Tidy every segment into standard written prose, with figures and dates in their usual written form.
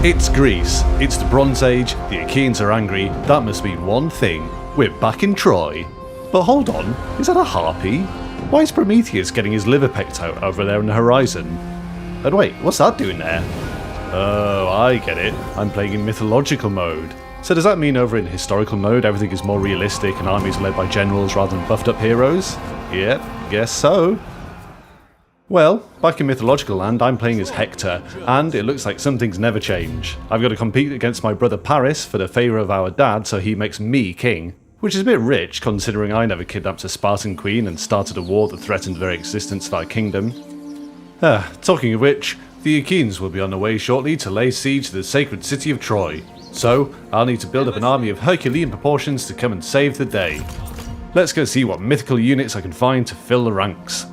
It's Greece, it's the Bronze Age, the Achaeans are angry, that must mean one thing, we're back in Troy. But hold on, is that a harpy? Why is Prometheus getting his liver pecked out over there on the horizon? And wait, what's that doing there? Oh, I get it, I'm playing in mythological mode. So does that mean over in historical mode everything is more realistic and armies are led by generals rather than buffed up heroes? Yep, guess so. Well, back in mythological land, I'm playing as Hector, and it looks like some things never change. I've got to compete against my brother Paris for the favour of our dad, so he makes me king, which is a bit rich considering I never kidnapped a Spartan queen and started a war that threatened the very existence of our kingdom. Talking of which, the Achaeans will be on their way shortly to lay siege to the sacred city of Troy, so I'll need to build up an army of Herculean proportions to come and save the day. Let's go see what mythical units I can find to fill the ranks.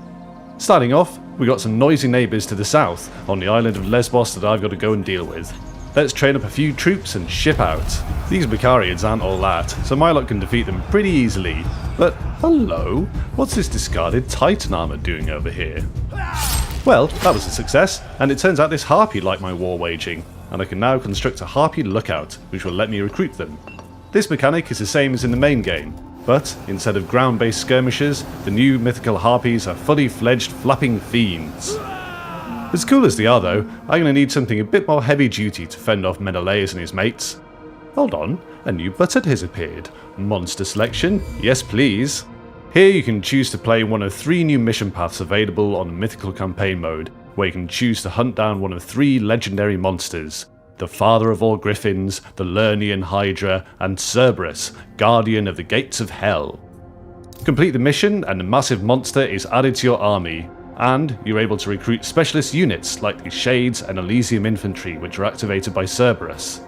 Starting off, we got some noisy neighbours to the south, on the island of Lesbos that I've got to go and deal with. Let's train up a few troops and ship out. These Bacarians aren't all that, so my lot can defeat them pretty easily. But hello, what's this discarded Titan armour doing over here? Well, that was a success, and it turns out this harpy liked my war waging, and I can now construct a harpy lookout, which will let me recruit them. This mechanic is the same as in the main game, but instead of ground-based skirmishers, the new mythical harpies are fully fledged flapping fiends. As cool as they are though, I'm going to need something a bit more heavy duty to fend off Menelaus and his mates. Hold on, a new button has appeared. Monster selection? Yes please. Here you can choose to play one of 3 new mission paths available on mythical campaign mode, where you can choose to hunt down one of 3 legendary monsters. The father of all griffins, the Lernean Hydra, and Cerberus, guardian of the gates of hell. Complete the mission and the massive monster is added to your army, and you're able to recruit specialist units like the Shades and Elysium Infantry, which are activated by Cerberus.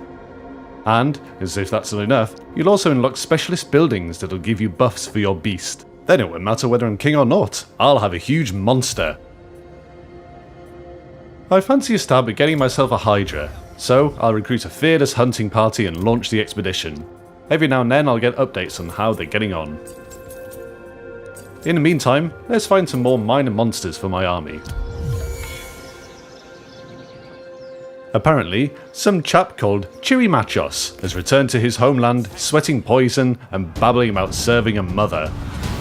And, as if that's not enough, you'll also unlock specialist buildings that'll give you buffs for your beast. Then it won't matter whether I'm king or not, I'll have a huge monster. I fancy a stab at getting myself a Hydra, so I'll recruit a fearless hunting party and launch the expedition. Every now and then I'll get updates on how they're getting on. In the meantime, let's find some more minor monsters for my army. Apparently, some chap called MYTHOS has returned to his homeland, sweating poison and babbling about serving a mother.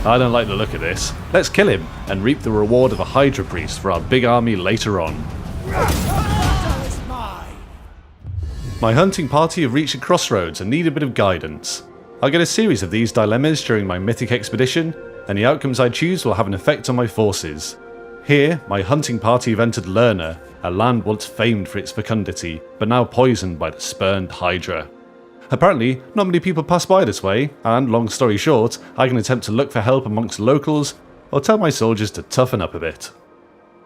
I don't like the look of this. Let's kill him and reap the reward of a Hydra priest for our big army later on. My hunting party have reached a crossroads and need a bit of guidance. I'll get a series of these dilemmas during my mythic expedition, and the outcomes I choose will have an effect on my forces. Here, my hunting party have entered Lernean, a land once famed for its fecundity, but now poisoned by the spurned Hydra. Apparently, not many people pass by this way, and long story short, I can attempt to look for help amongst locals, or tell my soldiers to toughen up a bit.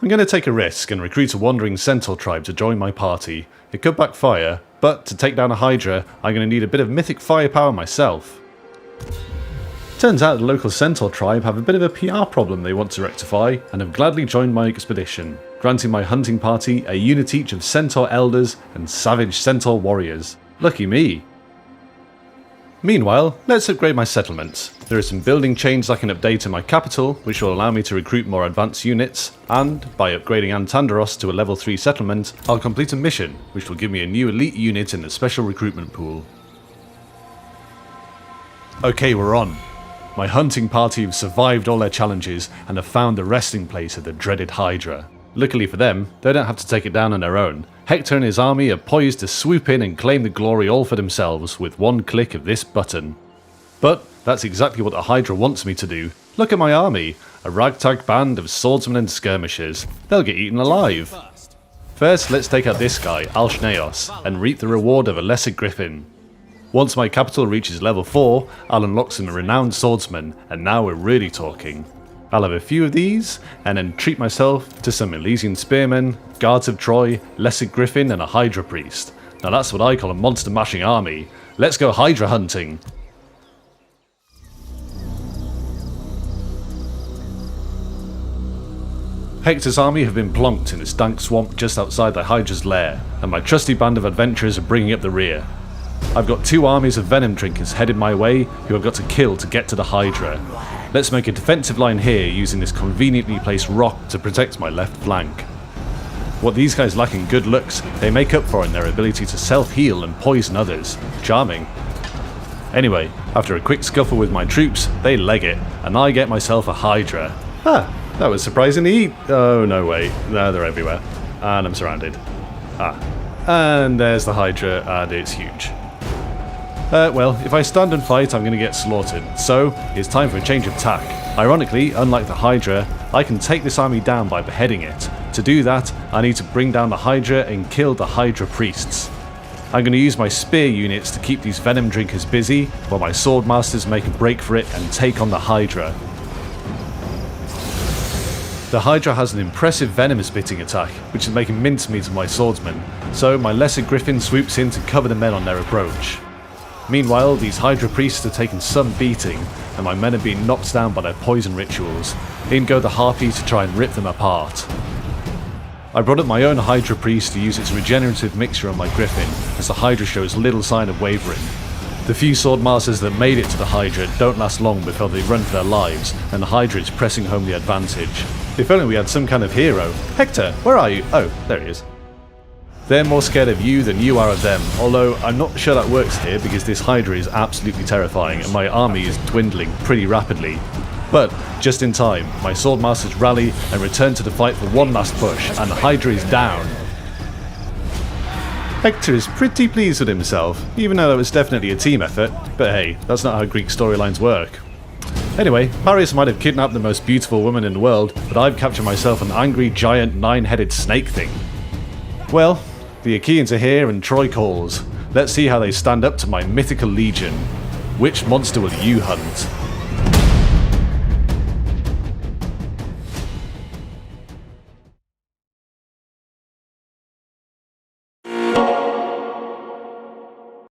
I'm going to take a risk and recruit a wandering centaur tribe to join my party. It could backfire, but to take down a Hydra, I'm going to need a bit of mythic firepower myself. Turns out the local centaur tribe have a bit of a PR problem they want to rectify, and have gladly joined my expedition, granting my hunting party a unit each of centaur elders and savage centaur warriors. Lucky me. Meanwhile, let's upgrade my settlements. There are some building changes I can update in my capital, which will allow me to recruit more advanced units, and by upgrading Antandros to a level 3 settlement, I'll complete a mission, which will give me a new elite unit in the special recruitment pool. Okay, we're on. My hunting party have survived all their challenges and have found the resting place of the dreaded Hydra. Luckily for them, they don't have to take it down on their own. Hector and his army are poised to swoop in and claim the glory all for themselves with one click of this button. But that's exactly what the Hydra wants me to do. Look at my army, a ragtag band of swordsmen and skirmishers. They'll get eaten alive. First, let's take out this guy, Alcneos, and reap the reward of a lesser griffin. Once my capital reaches level 4, I'll unlock some renowned swordsmen, and now we're really talking. I'll have a few of these, and then treat myself to some Elysian spearmen, guards of Troy, lesser griffin, and a Hydra priest. Now that's what I call a monster-mashing army. Let's go Hydra hunting! Hector's army have been plonked in this dank swamp just outside the Hydra's lair, and my trusty band of adventurers are bringing up the rear. I've got 2 armies of venom drinkers headed my way who I've got to kill to get to the Hydra. Let's make a defensive line here using this conveniently placed rock to protect my left flank. What these guys lack in good looks, they make up for in their ability to self-heal and poison others. Charming. Anyway, after a quick scuffle with my troops, they leg it, and I get myself a Hydra. Ah, that was surprisingly... Oh, no way. No, they're everywhere. And I'm surrounded. Ah. And there's the Hydra, and it's huge. Well, if I stand and fight, I'm going to get slaughtered, so it's time for a change of tack. Ironically, unlike the Hydra, I can take this army down by beheading it. To do that, I need to bring down the Hydra and kill the Hydra priests. I'm going to use my spear units to keep these venom drinkers busy, while my sword masters make a break for it and take on the Hydra. The Hydra has an impressive venom-spitting attack, which is making mincemeat of my swordsmen, so my lesser griffin swoops in to cover the men on their approach. Meanwhile, these Hydra priests are taking some beating, and my men are being knocked down by their poison rituals. In go the Harpy to try and rip them apart. I brought up my own Hydra priest to use its regenerative mixture on my griffin, as the Hydra shows little sign of wavering. The few swordmasters that made it to the Hydra don't last long before they run for their lives, and the Hydra is pressing home the advantage. If only we had some kind of hero. Hector, where are you? Oh, there he is. They're more scared of you than you are of them, although I'm not sure that works here because this Hydra is absolutely terrifying and my army is dwindling pretty rapidly. But, just in time, my swordmasters rally and return to the fight for one last push, and the Hydra is down. Hector is pretty pleased with himself, even though that was definitely a team effort, but hey, that's not how Greek storylines work. Anyway, Paris might have kidnapped the most beautiful woman in the world, but I've captured myself an angry giant 9-headed snake thing. Well, the Achaeans are here and Troy calls. Let's see how they stand up to my mythical legion. Which monster will you hunt?